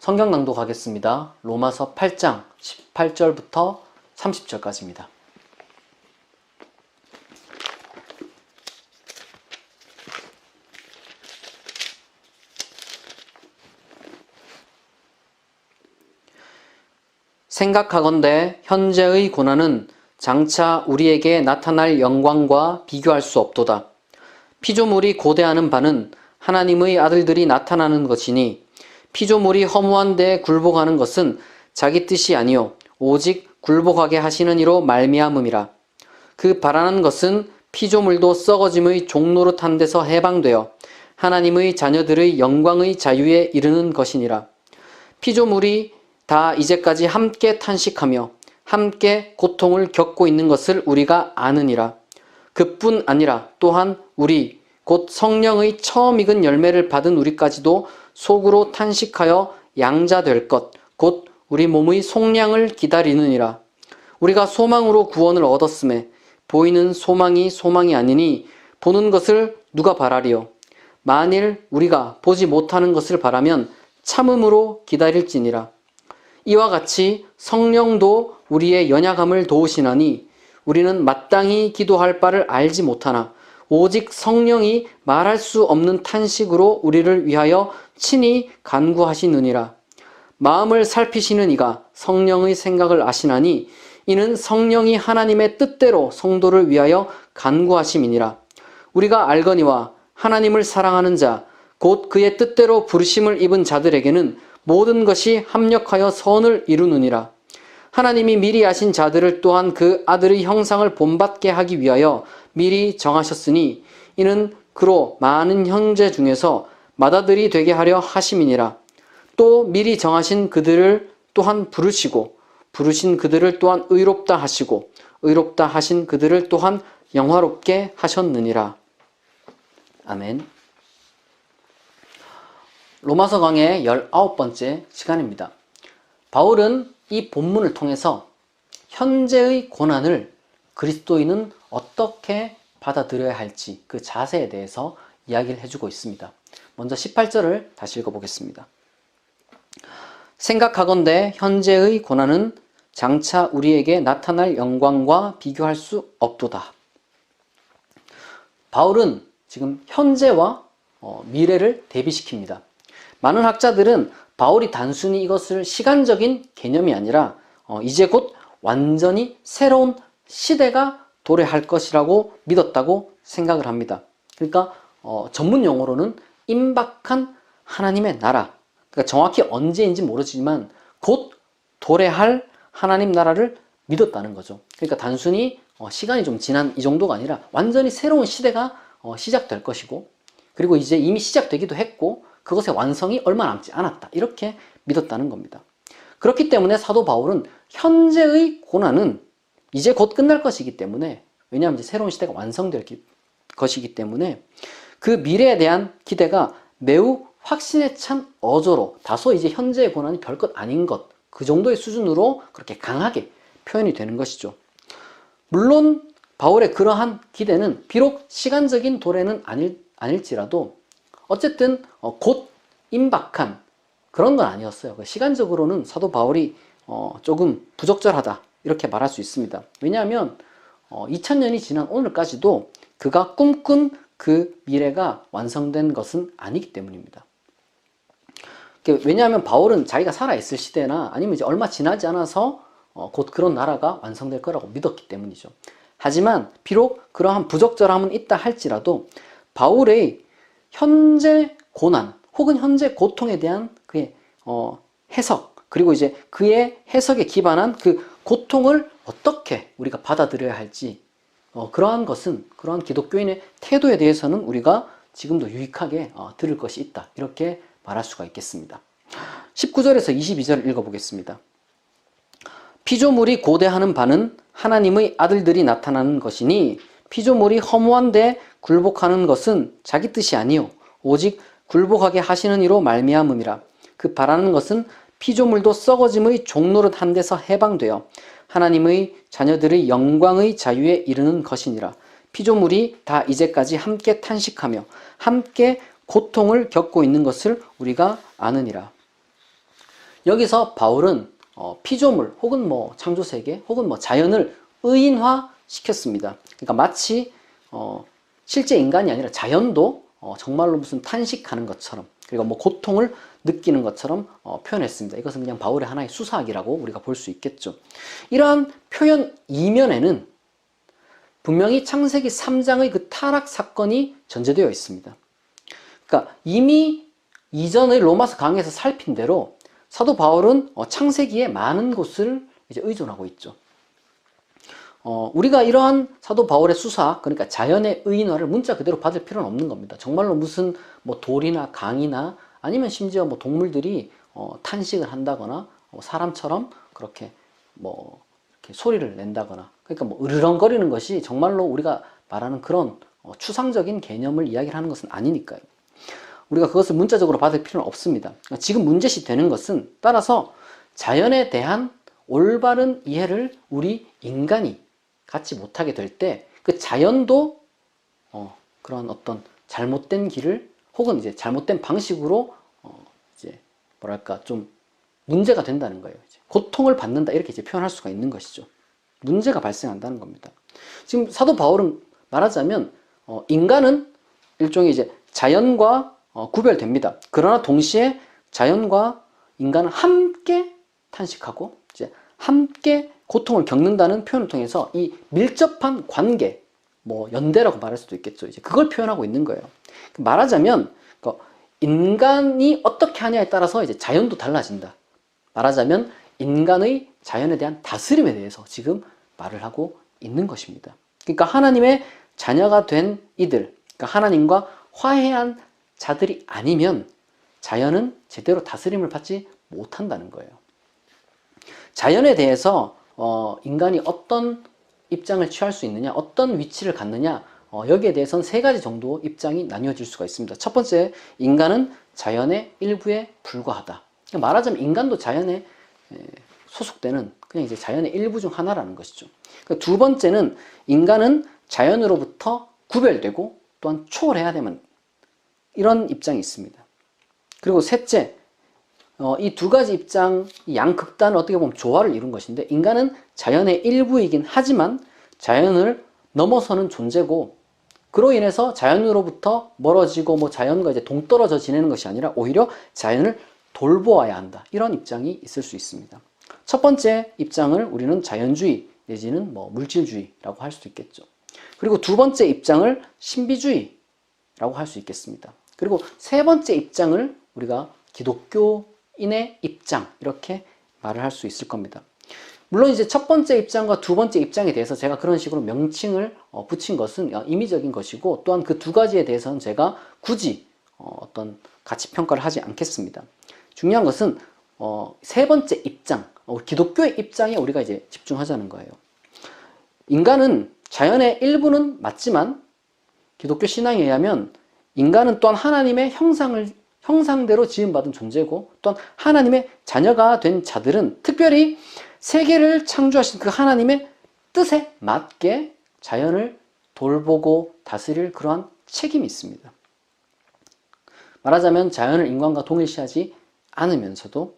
성경 낭독하겠습니다. 로마서 8장 18절부터 30절까지입니다. 생각하건대 현재의 고난은 장차 우리에게 나타날 영광과 비교할 수 없도다. 피조물이 고대하는 바는 하나님의 아들들이 나타나는 것이니 피조물이 허무한 데에 굴복하는 것은 자기 뜻이 아니요 오직 굴복하게 하시는 이로 말미암음이라. 그 바라는 것은 피조물도 썩어짐의 종노릇한 데서 해방되어 하나님의 자녀들의 영광의 자유에 이르는 것이니라. 피조물이 다 이제까지 함께 탄식하며 함께 고통을 겪고 있는 것을 우리가 아느니라. 그뿐 아니라 또한 우리 곧 성령의 처음 익은 열매를 받은 우리까지도 속으로 탄식하여 양자될 것 곧 우리 몸의 속량을 기다리느니라. 우리가 소망으로 구원을 얻었음에 보이는 소망이 소망이 아니니 보는 것을 누가 바라리요. 만일 우리가 보지 못하는 것을 바라면 참음으로 기다릴지니라. 이와 같이 성령도 우리의 연약함을 도우시나니 우리는 마땅히 기도할 바를 알지 못하나 오직 성령이 말할 수 없는 탄식으로 우리를 위하여 친히 간구하시느니라. 마음을 살피시는 이가 성령의 생각을 아시나니 이는 성령이 하나님의 뜻대로 성도를 위하여 간구하심이니라. 우리가 알거니와 하나님을 사랑하는 자 곧 그의 뜻대로 부르심을 입은 자들에게는 모든 것이 합력하여 선을 이루느니라. 하나님이 미리 아신 자들을 또한 그 아들의 형상을 본받게 하기 위하여 미리 정하셨으니 이는 그로 많은 형제 중에서 맏아들이 되게 하려 하심이니라. 또 미리 정하신 그들을 또한 부르시고 부르신 그들을 또한 의롭다 하시고 의롭다 하신 그들을 또한 영화롭게 하셨느니라. 아멘. 로마서 강의 19번째 시간입니다. 바울은 이 본문을 통해서 현재의 고난을 그리스도인은 어떻게 받아들여야 할지 그 자세에 대해서 이야기를 해주고 있습니다. 먼저 18절을 다시 읽어보겠습니다. 생각하건대 현재의 고난은 장차 우리에게 나타날 영광과 비교할 수 없도다. 바울은 지금 현재와 미래를 대비시킵니다. 많은 학자들은 바울이 단순히 이것을 시간적인 개념이 아니라 이제 곧 완전히 새로운 시대가 도래할 것이라고 믿었다고 생각을 합니다. 그러니까 전문 용어로는 임박한 하나님의 나라, 그러니까 정확히 언제인지 모르지만 곧 도래할 하나님 나라를 믿었다는 거죠. 그러니까 단순히 시간이 좀 지난 이 정도가 아니라 완전히 새로운 시대가 시작될 것이고, 그리고 이제 이미 시작되기도 했고 그것의 완성이 얼마 남지 않았다, 이렇게 믿었다는 겁니다. 그렇기 때문에 사도 바울은 현재의 고난은 이제 곧 끝날 것이기 때문에, 왜냐하면 이제 새로운 시대가 완성될 것이기 때문에 그 미래에 대한 기대가 매우 확신에 찬 어조로 다소 이제 현재의 고난이 별것 아닌 것, 그 정도의 수준으로 그렇게 강하게 표현이 되는 것이죠. 물론 바울의 그러한 기대는 비록 시간적인 도래는 아닐지라도 어쨌든 곧 임박한 그런 건 아니었어요. 시간적으로는 사도 바울이 조금 부적절하다, 이렇게 말할 수 있습니다. 왜냐하면 2000년이 지난 오늘까지도 그가 꿈꾼 그 미래가 완성된 것은 아니기 때문입니다. 왜냐하면 바울은 자기가 살아있을 시대나 아니면 이제 얼마 지나지 않아서 곧 그런 나라가 완성될 거라고 믿었기 때문이죠. 하지만 비록 그러한 부적절함은 있다 할지라도 바울의 현재 고난 혹은 현재 고통에 대한 그의 해석, 그리고 이제 그의 해석에 기반한 그 고통을 어떻게 우리가 받아들여야 할지, 그러한 기독교인의 태도에 대해서는 우리가 지금도 유익하게 들을 것이 있다, 이렇게 말할 수가 있겠습니다. 19절에서 22절을 읽어보겠습니다. 피조물이 고대하는 바는 하나님의 아들들이 나타나는 것이니 피조물이 허무한 데 굴복하는 것은 자기 뜻이 아니요 오직 굴복하게 하시는 이로 말미암음이라. 그 바라는 것은 피조물도 썩어짐의 종노릇 한 데서 해방되어 하나님의 자녀들의 영광의 자유에 이르는 것이니라. 피조물이 다 이제까지 함께 탄식하며 함께 고통을 겪고 있는 것을 우리가 아느니라. 여기서 바울은 피조물 혹은 뭐 창조세계 혹은 뭐 자연을 의인화 시켰습니다. 그러니까 마치 실제 인간이 아니라 자연도 정말로 무슨 탄식하는 것처럼, 그리고 뭐 고통을 느끼는 것처럼 표현했습니다. 이것은 그냥 바울의 하나의 수사학이라고 우리가 볼 수 있겠죠. 이러한 표현 이면에는 분명히 창세기 3장의 그 타락 사건이 전제되어 있습니다. 그러니까 이미 이전의 로마서 강의에서 살핀 대로 사도 바울은 창세기에 많은 곳을 이제 의존하고 있죠. 우리가 이러한 사도 바울의 수사, 그러니까 자연의 의인화를 문자 그대로 받을 필요는 없는 겁니다. 정말로 무슨 뭐 돌이나 강이나 아니면 심지어 뭐 동물들이 탄식을 한다거나 사람처럼 그렇게 뭐 이렇게 소리를 낸다거나, 그러니까 뭐 으르렁거리는 것이 정말로 우리가 말하는 그런 추상적인 개념을 이야기를 하는 것은 아니니까요. 우리가 그것을 문자적으로 받을 필요는 없습니다. 지금 문제시 되는 것은 따라서 자연에 대한 올바른 이해를 우리 인간이 갖지 못하게 될 때 그 자연도 그런 어떤 잘못된 길을 혹은 이제 잘못된 방식으로 이제 뭐랄까 좀 문제가 된다는 거예요. 이제 고통을 받는다 이렇게 이제 표현할 수가 있는 것이죠. 문제가 발생한다는 겁니다. 지금 사도 바울은 말하자면 인간은 일종의 이제 자연과 구별됩니다. 그러나 동시에 자연과 인간은 함께 탄식하고 이제 함께 고통을 겪는다는 표현을 통해서 이 밀접한 관계, 뭐 연대라고 말할 수도 있겠죠. 이제 그걸 표현하고 있는 거예요. 말하자면 인간이 어떻게 하냐에 따라서 이제 자연도 달라진다. 말하자면 인간의 자연에 대한 다스림에 대해서 지금 말을 하고 있는 것입니다. 그러니까 하나님의 자녀가 된 이들, 그러니까 하나님과 화해한 자들이 아니면 자연은 제대로 다스림을 받지 못한다는 거예요. 자연에 대해서 인간이 어떤 입장을 취할 수 있느냐, 어떤 위치를 갖느냐, 여기에 대해서는 세 가지 정도 입장이 나뉘어질 수가 있습니다. 첫 번째, 인간은 자연의 일부에 불과하다. 말하자면 인간도 자연에 소속되는 그냥 이제 자연의 일부 중 하나라는 것이죠. 두 번째는 인간은 자연으로부터 구별되고 또한 초월해야 되는 이런 입장이 있습니다. 그리고 셋째, 이 두 가지 입장, 양극단을 어떻게 보면 조화를 이룬 것인데, 인간은 자연의 일부이긴 하지만 자연을 넘어서는 존재고, 그로 인해서 자연으로부터 멀어지고 뭐 자연과 이제 동떨어져 지내는 것이 아니라 오히려 자연을 돌보아야 한다. 이런 입장이 있을 수 있습니다. 첫 번째 입장을 우리는 자연주의 내지는 뭐 물질주의라고 할 수도 있겠죠. 그리고 두 번째 입장을 신비주의라고 할 수 있겠습니다. 그리고 세 번째 입장을 우리가 기독교인의 입장, 이렇게 말을 할 수 있을 겁니다. 물론 이제 첫 번째 입장과 두 번째 입장에 대해서 제가 그런 식으로 명칭을 붙인 것은 임의적인 것이고, 또한 그 두 가지에 대해서는 제가 굳이 어떤 가치 평가를 하지 않겠습니다. 중요한 것은 세 번째 입장, 기독교의 입장에 우리가 이제 집중하자는 거예요. 인간은 자연의 일부는 맞지만 기독교 신앙에 의하면 인간은 또한 하나님의 형상대로 지음받은 존재고, 또한 하나님의 자녀가 된 자들은 특별히 세계를 창조하신 그 하나님의 뜻에 맞게 자연을 돌보고 다스릴 그러한 책임이 있습니다. 말하자면 자연을 인간과 동일시하지 않으면서도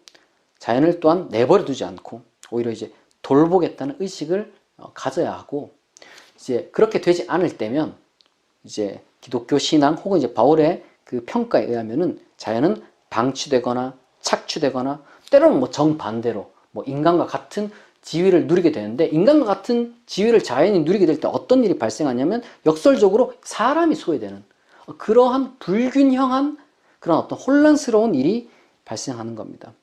자연을 또한 내버려 두지 않고 오히려 이제 돌보겠다는 의식을 가져야 하고, 이제 그렇게 되지 않을 때면 이제 기독교 신앙 혹은 이제 바울의 그 평가에 의하면은 자연은 방치되거나 착취되거나 때로는 뭐 정반대로 뭐 인간과 같은 지위를 누리게 되는데, 인간과 같은 지위를 자연이 누리게 될 때 어떤 일이 발생하냐면 역설적으로 사람이 소외되는 그러한 불균형한 그런 어떤 혼란스러운 일이 발생하는 겁니다.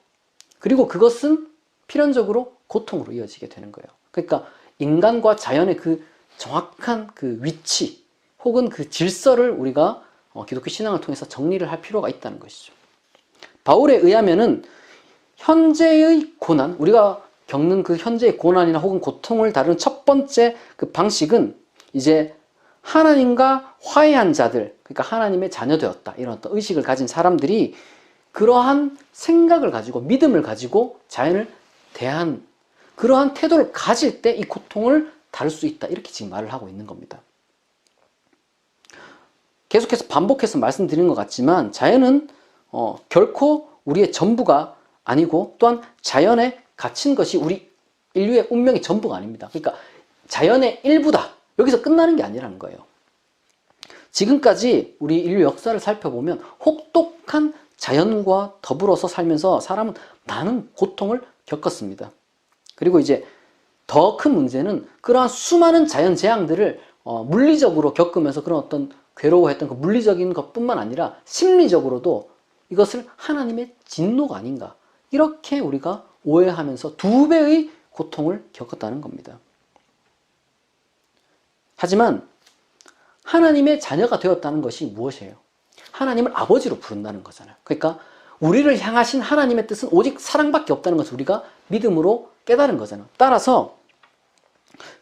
그리고 그것은 필연적으로 고통으로 이어지게 되는 거예요. 그러니까 인간과 자연의 그 정확한 그 위치 혹은 그 질서를 우리가 기독교 신앙을 통해서 정리를 할 필요가 있다는 것이죠. 바울에 의하면은 현재의 고난, 우리가 겪는 그 현재의 고난이나 혹은 고통을 다루는 첫 번째 그 방식은 이제 하나님과 화해한 자들, 그러니까 하나님의 자녀 되었다, 이런 어떤 의식을 가진 사람들이 그러한 생각을 가지고 믿음을 가지고 자연을 대한 그러한 태도를 가질 때 이 고통을 다룰 수 있다, 이렇게 지금 말을 하고 있는 겁니다. 계속해서 반복해서 말씀드리는 것 같지만 자연은 결코 우리의 전부가 아니고 또한 자연에 갇힌 것이 우리 인류의 운명의 전부가 아닙니다. 그러니까 자연의 일부다. 여기서 끝나는 게 아니라는 거예요. 지금까지 우리 인류 역사를 살펴보면 혹독한 자연과 더불어서 살면서 사람은 많은 고통을 겪었습니다. 그리고 이제 더 큰 문제는 그러한 수많은 자연 재앙들을 물리적으로 겪으면서 그런 어떤 괴로워했던 그 물리적인 것뿐만 아니라 심리적으로도 이것을 하나님의 진노가 아닌가, 이렇게 우리가 오해하면서 2배의 고통을 겪었다는 겁니다. 하지만 하나님의 자녀가 되었다는 것이 무엇이에요? 하나님을 아버지로 부른다는 거잖아요. 그러니까 우리를 향하신 하나님의 뜻은 오직 사랑밖에 없다는 것을 우리가 믿음으로 깨달은 거잖아요. 따라서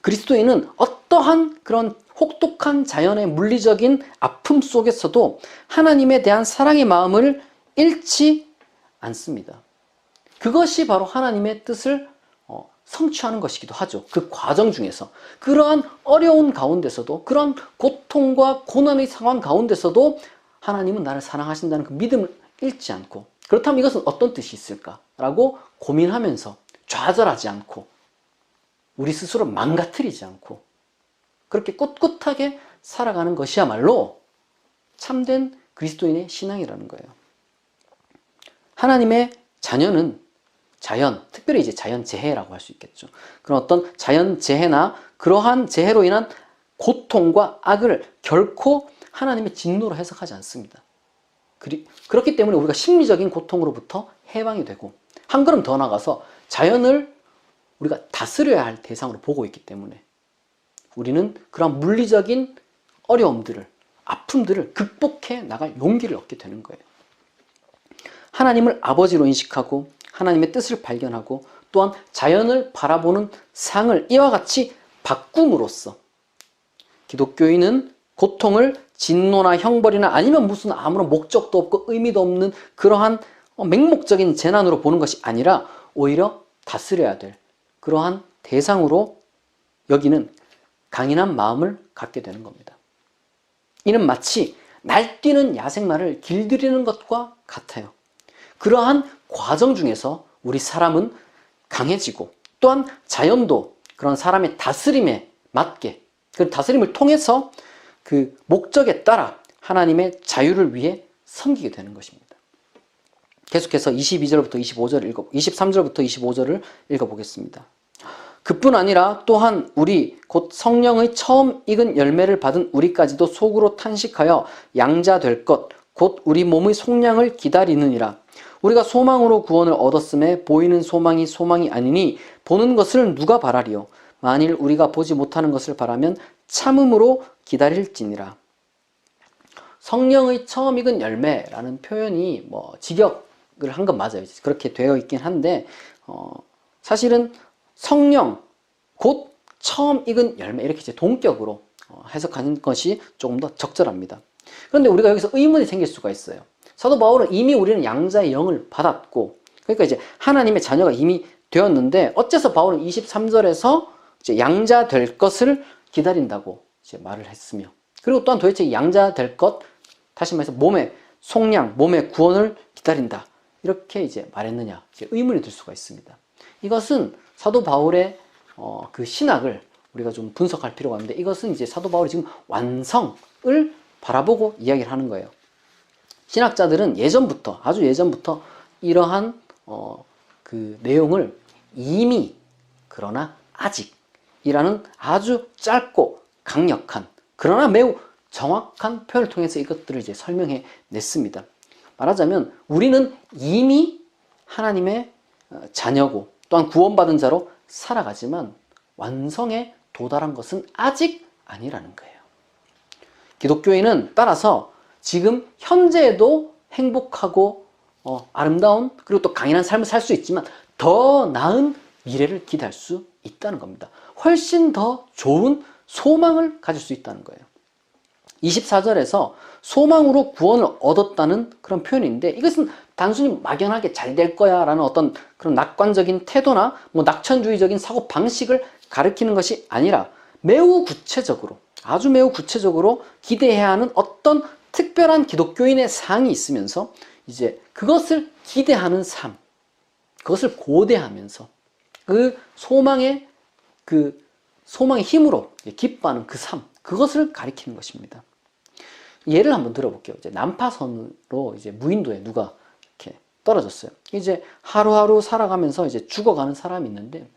그리스도인은 어떠한 그런 혹독한 자연의 물리적인 아픔 속에서도 하나님에 대한 사랑의 마음을 잃지 않습니다. 그것이 바로 하나님의 뜻을 성취하는 것이기도 하죠. 그 과정 중에서 그러한 어려운 가운데서도, 그러한 고통과 고난의 상황 가운데서도 하나님은 나를 사랑하신다는 그 믿음을 잃지 않고, 그렇다면 이것은 어떤 뜻이 있을까라고 고민하면서 좌절하지 않고 우리 스스로 망가뜨리지 않고 그렇게 꿋꿋하게 살아가는 것이야말로 참된 그리스도인의 신앙이라는 거예요. 하나님의 자녀는 특별히 이제 자연재해라고 할 수 있겠죠. 그런 어떤 자연재해나 그러한 재해로 인한 고통과 악을 결코 하나님의 진노로 해석하지 않습니다. 그렇기 때문에 우리가 심리적인 고통으로부터 해방이 되고, 한 걸음 더 나가서 자연을 우리가 다스려야 할 대상으로 보고 있기 때문에 우리는 그런 물리적인 어려움들을, 아픔들을 극복해 나갈 용기를 얻게 되는 거예요. 하나님을 아버지로 인식하고 하나님의 뜻을 발견하고 또한 자연을 바라보는 상을 이와 같이 바꿈으로써 기독교인은 고통을 진노나 형벌이나 아니면 무슨 아무런 목적도 없고 의미도 없는 그러한 맹목적인 재난으로 보는 것이 아니라 오히려 다스려야 될 그러한 대상으로 여기는 강인한 마음을 갖게 되는 겁니다. 이는 마치 날뛰는 야생마를 길들이는 것과 같아요. 그러한 과정 중에서 우리 사람은 강해지고 또한 자연도 그런 사람의 다스림에 맞게, 그 다스림을 통해서 그 목적에 따라 하나님의 자유를 위해 섬기게 되는 것입니다. 계속해서 22절부터 23절부터 25절을 읽어보겠습니다. 그뿐 아니라 또한 우리 곧 성령의 처음 익은 열매를 받은 우리까지도 속으로 탄식하여 양자 될 것 곧 우리 몸의 속량을 기다리느니라. 우리가 소망으로 구원을 얻었음에 보이는 소망이 소망이 아니니 보는 것을 누가 바라리요. 만일 우리가 보지 못하는 것을 바라면 참음으로 기다릴지니라. 성령의 처음 익은 열매라는 표현이 직역을 한 건 맞아요. 그렇게 되어 있긴 한데 사실은 성령 곧 처음 익은 열매, 이렇게 이제 동격으로 해석하는 것이 조금 더 적절합니다. 그런데 우리가 여기서 의문이 생길 수가 있어요. 사도 바울은 이미 우리는 양자의 영을 받았고, 그러니까 이제 하나님의 자녀가 이미 되었는데 어째서 바울은 23절에서 이제 양자 될 것을 기다린다고 이제 말을 했으며, 그리고 또한 도대체 양자 될 것, 다시 말해서 몸의 속량, 몸의 구원을 기다린다, 이렇게 이제 말했느냐, 이제 의문이 들 수가 있습니다. 이것은 사도 바울의 그 신학을 우리가 좀 분석할 필요가 있는데, 이것은 이제 사도 바울이 지금 완성을 바라보고 이야기를 하는 거예요. 신학자들은 예전부터, 아주 예전부터 이러한 그 내용을 이미, 그러나 아직이라는 아주 짧고 강력한, 그러나 매우 정확한 표현을 통해서 이것들을 이제 설명해 냈습니다. 말하자면 우리는 이미 하나님의 자녀고 또한 구원받은 자로 살아가지만 완성에 도달한 것은 아직 아니라는 거예요. 기독교인은 따라서 지금 현재에도 행복하고 아름다운, 그리고 또 강인한 삶을 살 수 있지만 더 나은 미래를 기대할 수 있다는 겁니다. 훨씬 더 좋은 소망을 가질 수 있다는 거예요. 24절에서 소망으로 구원을 얻었다는 그런 표현인데, 이것은 단순히 막연하게 잘 될 거야 라는 어떤 그런 낙관적인 태도나 낙천주의적인 사고 방식을 가리키는 것이 아니라 매우 구체적으로, 아주 매우 구체적으로 기대해야 하는 어떤 특별한 기독교인의 상이 있으면서 이제 그것을 기대하는 삶, 그것을 고대하면서 그 소망의 힘으로 기뻐하는 그 삶, 그것을 가리키는 것입니다. 예를 한번 들어볼게요. 이제 난파선으로 이제 무인도에 누가 이렇게 떨어졌어요. 이제 하루하루 살아가면서 이제 죽어가는 사람이 있는데,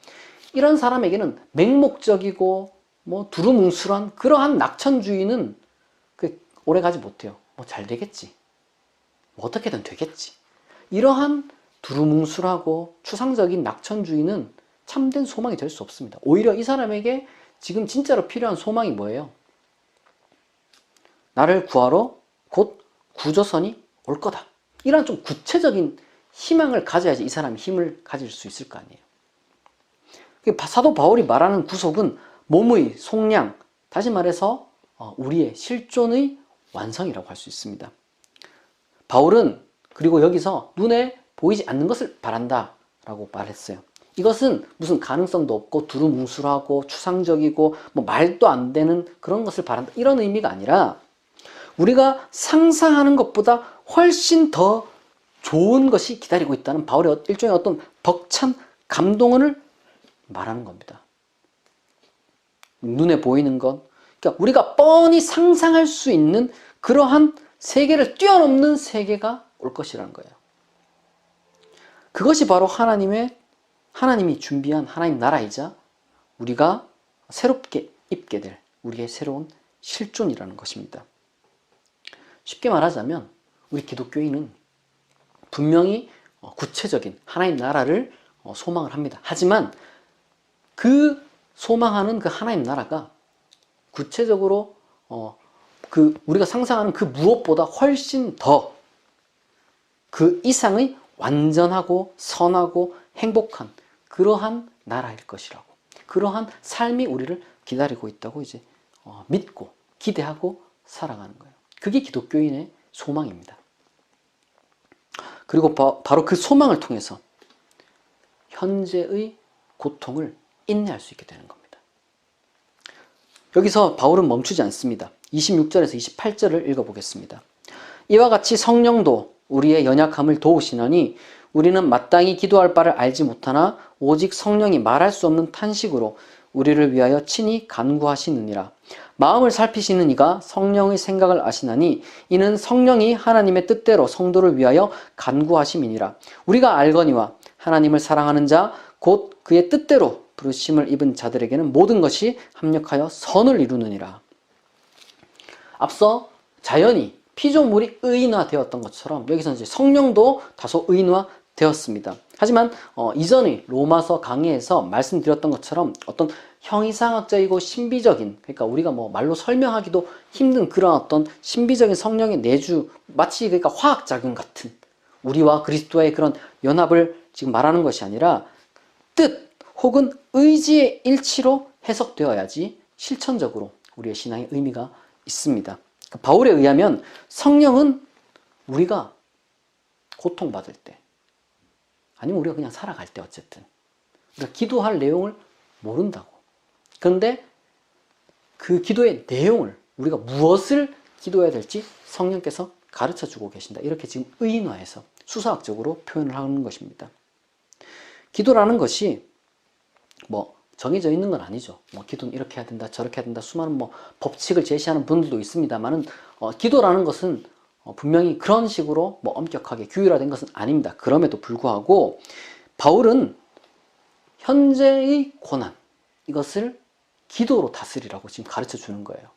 이런 사람에게는 맹목적이고 뭐 두루뭉술한 그러한 낙천주의는 오래 가지 못해요. 뭐 잘 되겠지, 뭐 어떻게든 되겠지, 이러한 두루뭉술하고 추상적인 낙천주의는 참된 소망이 될 수 없습니다. 오히려 이 사람에게 지금 진짜로 필요한 소망이 뭐예요? 나를 구하러 곧 구조선이 올 거다. 이런 좀 구체적인 희망을 가져야지 이 사람이 힘을 가질 수 있을 거 아니에요. 사도 바울이 말하는 구속은 몸의 속량, 다시 말해서 우리의 실존의 완성이라고 할 수 있습니다. 바울은 그리고 여기서 눈에 보이지 않는 것을 바란다 라고 말했어요. 이것은 무슨 가능성도 없고 두루뭉술하고 추상적이고 뭐 말도 안 되는 그런 것을 바란다, 이런 의미가 아니라 우리가 상상하는 것보다 훨씬 더 좋은 것이 기다리고 있다는 바울의 일종의 어떤 벅찬 감동을 말하는 겁니다. 눈에 보이는 것, 그러니까 우리가 뻔히 상상할 수 있는 그러한 세계를 뛰어넘는 세계가 올 것이라는 거예요. 그것이 바로 하나님이 준비한 하나님 나라이자 우리가 새롭게 입게 될 우리의 새로운 실존이라는 것입니다. 쉽게 말하자면 우리 기독교인은 분명히 구체적인 하나님 나라를 소망을 합니다. 하지만 그 소망하는 그 하나님 나라가 구체적으로 우리가 상상하는 그 무엇보다 훨씬 더 그 이상의 완전하고 선하고 행복한 그러한 나라일 것이라고, 그러한 삶이 우리를 기다리고 있다고 이제 믿고 기대하고 살아가는 거예요. 그게 기독교인의 소망입니다. 그리고 바로 그 소망을 통해서 현재의 고통을 인내할 수 있게 되는 겁니다. 여기서 바울은 멈추지 않습니다. 26절에서 28절을 읽어보겠습니다. 이와 같이 성령도 우리의 연약함을 도우시느니 우리는 마땅히 기도할 바를 알지 못하나 오직 성령이 말할 수 없는 탄식으로 우리를 위하여 친히 간구하시느니라. 마음을 살피시는 이가 성령의 생각을 아시나니 이는 성령이 하나님의 뜻대로 성도를 위하여 간구하심이니라. 우리가 알거니와 하나님을 사랑하는 자 곧 그의 뜻대로 부르심을 입은 자들에게는 모든 것이 합력하여 선을 이루느니라. 앞서 자연이 피조물이 의인화되었던 것처럼 여기서 이제 성령도 다소 의인화되었습니다. 하지만 이전의 로마서 강의에서 말씀드렸던 것처럼 어떤 형이상학적이고 신비적인, 그러니까 우리가 뭐 말로 설명하기도 힘든 그런 어떤 신비적인 성령의 내주, 마치 그러니까 화학작용 같은 우리와 그리스도의 그런 연합을 지금 말하는 것이 아니라 뜻 혹은 의지의 일치로 해석되어야지 실천적으로 우리의 신앙의 의미가 있습니다. 바울에 의하면 성령은 우리가 고통받을 때, 아니면 우리가 그냥 살아갈 때 어쨌든 우리가 기도할 내용을 모른다고. 그런데 그 기도의 내용을, 우리가 무엇을 기도해야 될지 성령께서 가르쳐주고 계신다. 이렇게 지금 의인화해서 수사학적으로 표현을 하는 것입니다. 기도라는 것이 뭐 정해져 있는 건 아니죠. 뭐 기도는 이렇게 해야 된다, 저렇게 해야 된다, 수많은 뭐 법칙을 제시하는 분들도 있습니다만은 기도라는 것은 분명히 그런 식으로 뭐 엄격하게 규율화된 것은 아닙니다. 그럼에도 불구하고 바울은 현재의 고난, 이것을 기도로 다스리라고 지금 가르쳐 주는 거예요.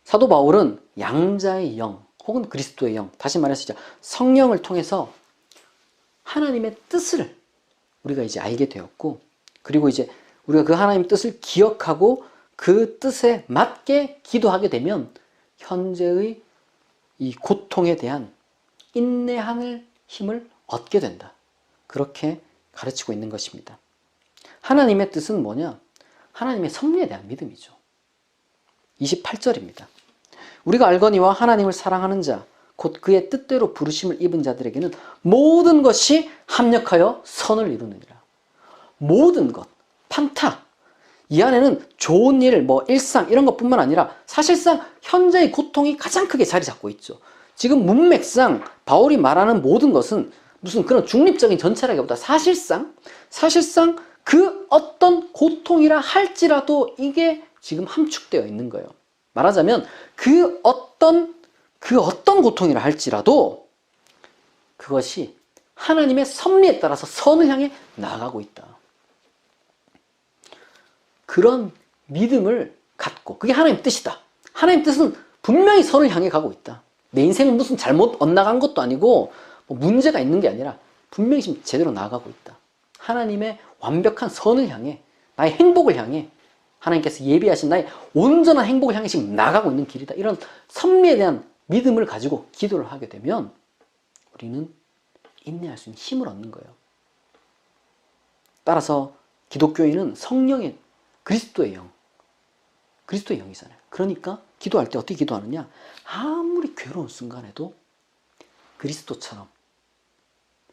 사도 바울은 양자의 영 혹은 그리스도의 영, 다시 말해서 성령을 통해서 하나님의 뜻을 우리가 이제 알게 되었고, 그리고 이제 우리가 그 하나님의 뜻을 기억하고 그 뜻에 맞게 기도하게 되면 현재의 이 고통에 대한 인내하는 힘을 얻게 된다. 그렇게 가르치고 있는 것입니다. 하나님의 뜻은 뭐냐? 하나님의 섭리에 대한 믿음이죠. 28절입니다. 우리가 알거니와 하나님을 사랑하는 자 곧 그의 뜻대로 부르심을 입은 자들에게는 모든 것이 합력하여 선을 이루느니라. 모든 것, 판타. 이 안에는 좋은 일, 뭐 일상 이런 것뿐만 아니라 사실상 현재의 고통이 가장 크게 자리 잡고 있죠. 지금 문맥상 바울이 말하는 모든 것은 무슨 그런 중립적인 전체라기보다 사실상 그 어떤 고통이라 할지라도 이게 지금 함축되어 있는 거예요. 말하자면 그 어떤 고통이라 할지라도 그것이 하나님의 섭리에 따라서 선을 향해 나아가고 있다. 그런 믿음을 갖고 그게 하나님의 뜻이다. 하나님의 뜻은 분명히 선을 향해 가고 있다. 내 인생은 무슨 잘못 엇나간 것도 아니고 뭐 문제가 있는 게 아니라 분명히 지금 제대로 나아가고 있다. 하나님의 완벽한 선을 향해 나의 행복을 향해 하나님께서 예비하신 나의 온전한 행복을 향해 지금 나아가고 있는 길이다. 이런 섭리에 대한 믿음을 가지고 기도를 하게 되면 우리는 인내할 수 있는 힘을 얻는 거예요. 따라서 기독교인은 성령의 그리스도의 영이잖아요. 그러니까 기도할 때 어떻게 기도하느냐? 아무리 괴로운 순간에도 그리스도처럼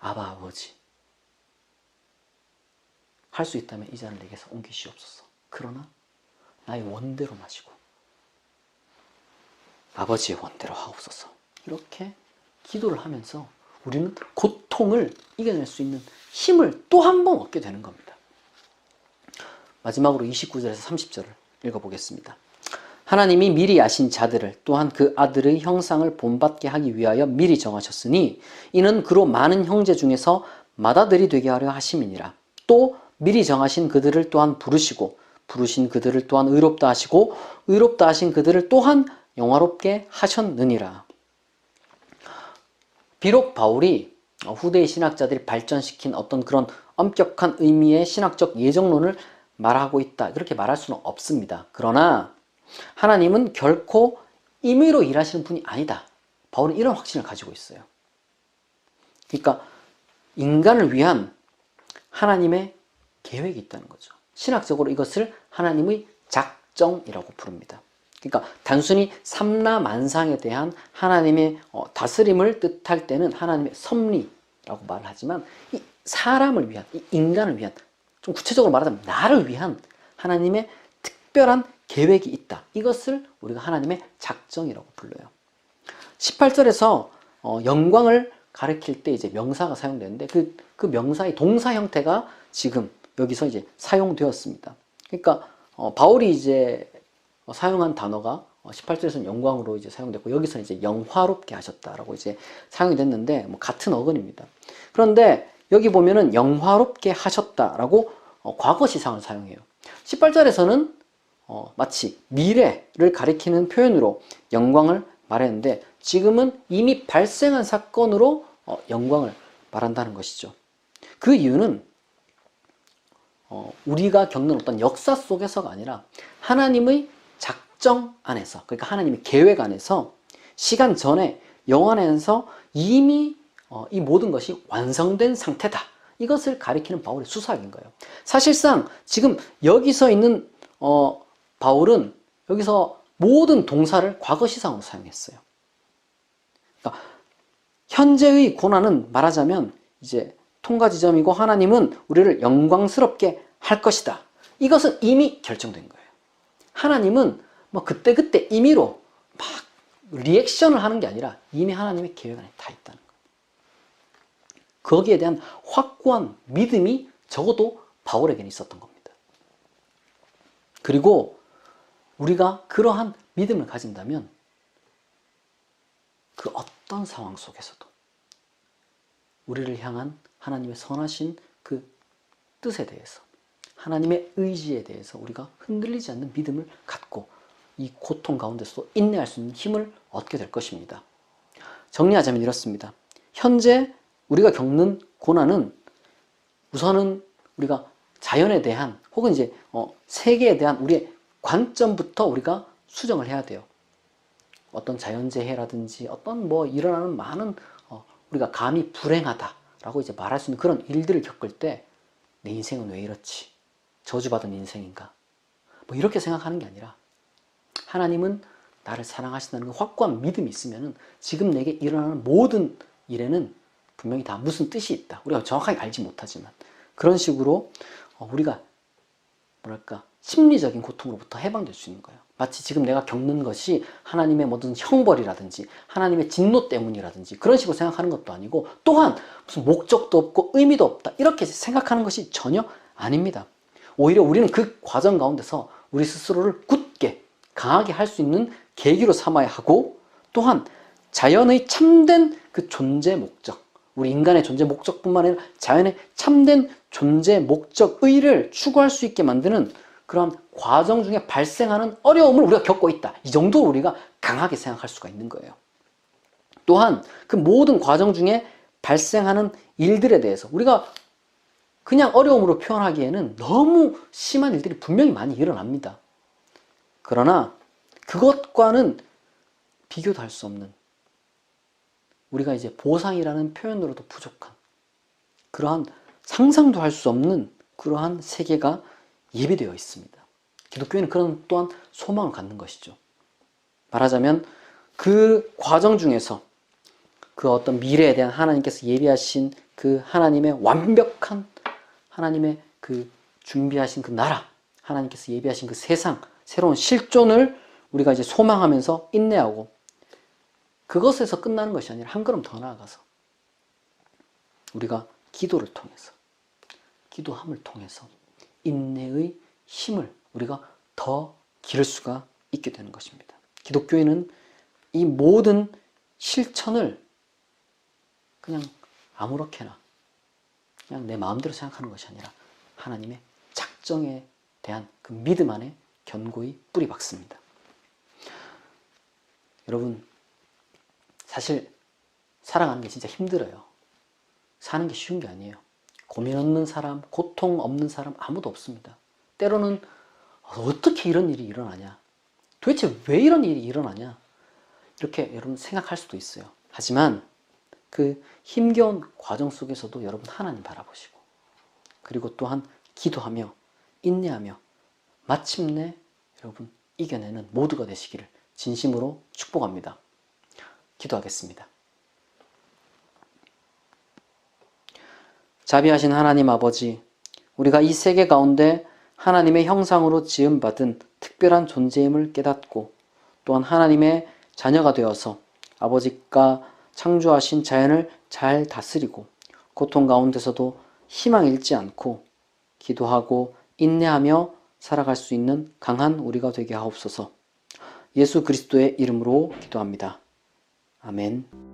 아바 아버지 할 수 있다면 이 잔을 내게서 옮기시옵소서. 그러나 나의 원대로 마시고 아버지의 원대로 하옵소서. 이렇게 기도를 하면서 우리는 고통을 이겨낼 수 있는 힘을 또 한 번 얻게 되는 겁니다. 마지막으로 29절에서 30절을 읽어보겠습니다. 하나님이 미리 아신 자들을 또한 그 아들의 형상을 본받게 하기 위하여 미리 정하셨으니 이는 그로 많은 형제 중에서 맏아들이 되게 하려 하심이니라. 또 미리 정하신 그들을 또한 부르시고 부르신 그들을 또한 의롭다 하시고 의롭다 하신 그들을 또한 영화롭게 하셨느니라. 비록 바울이 후대의 신학자들이 발전시킨 어떤 그런 엄격한 의미의 신학적 예정론을 말하고 있다, 그렇게 말할 수는 없습니다. 그러나 하나님은 결코 임의로 일하시는 분이 아니다. 바울은 이런 확신을 가지고 있어요. 그러니까 인간을 위한 하나님의 계획이 있다는 거죠. 신학적으로 이것을 하나님의 작정이라고 부릅니다. 그러니까 단순히 삼라만상에 대한 하나님의 다스림을 뜻할 때는 하나님의 섭리라고 말을 하지만 이 사람을 위한, 이 인간을 위한, 좀 구체적으로 말하자면 나를 위한 하나님의 특별한 계획이 있다. 이것을 우리가 하나님의 작정이라고 불러요. 18절에서 영광을 가리킬 때 이제 명사가 사용되는데 그 명사의 동사 형태가 지금 여기서 이제 사용되었습니다. 그러니까 바울이 이제 사용한 단어가 18절에서는 영광으로 이제 사용됐고 여기서는 이제 영화롭게 하셨다라고 이제 사용이 됐는데 뭐 같은 어근입니다. 그런데 여기 보면은 영화롭게 하셨다라고 과거 시상을 사용해요. 18절에서는 마치 미래를 가리키는 표현으로 영광을 말했는데 지금은 이미 발생한 사건으로 영광을 말한다는 것이죠. 그 이유는 우리가 겪는 어떤 역사 속에서가 아니라 하나님의 작정 안에서, 그러니까 하나님의 계획 안에서 시간 전에 영원에서 이미 이 모든 것이 완성된 상태다. 이것을 가리키는 바울의 수사인 거예요. 사실상 지금 여기서 있는 바울은 여기서 모든 동사를 과거 시상으로 사용했어요. 그러니까 현재의 고난은 말하자면 이제 통과 지점이고 하나님은 우리를 영광스럽게 할 것이다. 이것은 이미 결정된 거예요. 하나님은 뭐 그때그때 임의로 막 리액션을 하는 게 아니라 이미 하나님의 계획 안에 다 있다는 거예요. 거기에 대한 확고한 믿음이 적어도 바울에게는 있었던 겁니다. 그리고 우리가 그러한 믿음을 가진다면 그 어떤 상황 속에서도 우리를 향한 하나님의 선하신 그 뜻에 대해서, 하나님의 의지에 대해서 우리가 흔들리지 않는 믿음을 갖고 이 고통 가운데서도 인내할 수 있는 힘을 얻게 될 것입니다. 정리하자면 이렇습니다. 현재 우리가 겪는 고난은 우선은 우리가 자연에 대한 혹은 이제 세계에 대한 우리의 관점부터 우리가 수정을 해야 돼요. 어떤 자연재해라든지 어떤 뭐 일어나는 많은 우리가 감히 불행하다라고 이제 말할 수 있는 그런 일들을 겪을 때 내 인생은 왜 이렇지? 저주받은 인생인가? 뭐 이렇게 생각하는 게 아니라 하나님은 나를 사랑하신다는 그 확고한 믿음이 있으면은 지금 내게 일어나는 모든 일에는 분명히 다 무슨 뜻이 있다. 우리가 정확하게 알지 못하지만 그런 식으로 우리가 뭐랄까 심리적인 고통으로부터 해방될 수 있는 거예요. 마치 지금 내가 겪는 것이 하나님의 모든 형벌이라든지 하나님의 진노 때문이라든지 그런 식으로 생각하는 것도 아니고, 또한 무슨 목적도 없고 의미도 없다 이렇게 생각하는 것이 전혀 아닙니다. 오히려 우리는 그 과정 가운데서 우리 스스로를 굳게 강하게 할 수 있는 계기로 삼아야 하고, 또한 자연의 참된 그 존재 목적, 우리 인간의 존재 목적뿐만 아니라 자연의 참된 존재 목적의를 추구할 수 있게 만드는 그런 과정 중에 발생하는 어려움을 우리가 겪고 있다, 이 정도로 우리가 강하게 생각할 수가 있는 거예요. 또한 그 모든 과정 중에 발생하는 일들에 대해서 우리가 그냥 어려움으로 표현하기에는 너무 심한 일들이 분명히 많이 일어납니다. 그러나 그것과는 비교도 할 수 없는, 우리가 이제 보상이라는 표현으로도 부족한, 그러한 상상도 할 수 없는 그러한 세계가 예비되어 있습니다. 기독교회는 그런 또한 소망을 갖는 것이죠. 말하자면 그 과정 중에서 그 어떤 미래에 대한 하나님께서 예비하신 그 하나님의 완벽한, 하나님의 그 준비하신 그 나라, 하나님께서 예비하신 그 세상, 새로운 실존을 우리가 이제 소망하면서 인내하고, 그것에서 끝나는 것이 아니라 한 걸음 더 나아가서 우리가 기도를 통해서, 기도함을 통해서 인내의 힘을 우리가 더 기를 수가 있게 되는 것입니다. 기독교인은 이 모든 실천을 그냥 아무렇게나 그냥 내 마음대로 생각하는 것이 아니라 하나님의 작정에 대한 그 믿음 안에 견고히 뿌리 박습니다. 여러분, 사실 살아가는 게 진짜 힘들어요. 사는 게 쉬운 게 아니에요. 고민 없는 사람, 고통 없는 사람 아무도 없습니다. 때로는 어떻게 이런 일이 일어나냐, 도대체 왜 이런 일이 일어나냐, 이렇게 여러분 생각할 수도 있어요. 하지만 그 힘겨운 과정 속에서도 여러분 하나님 바라보시고, 그리고 또한 기도하며 인내하며 마침내 여러분 이겨내는 모두가 되시기를 진심으로 축복합니다. 기도하겠습니다. 자비하신 하나님 아버지, 우리가 이 세계 가운데 하나님의 형상으로 지음받은 특별한 존재임을 깨닫고, 또한 하나님의 자녀가 되어서 아버지가 창조하신 자연을 잘 다스리고 고통 가운데서도 희망 잃지 않고 기도하고 인내하며 살아갈 수 있는 강한 우리가 되게 하옵소서. 예수 그리스도의 이름으로 기도합니다. 아멘.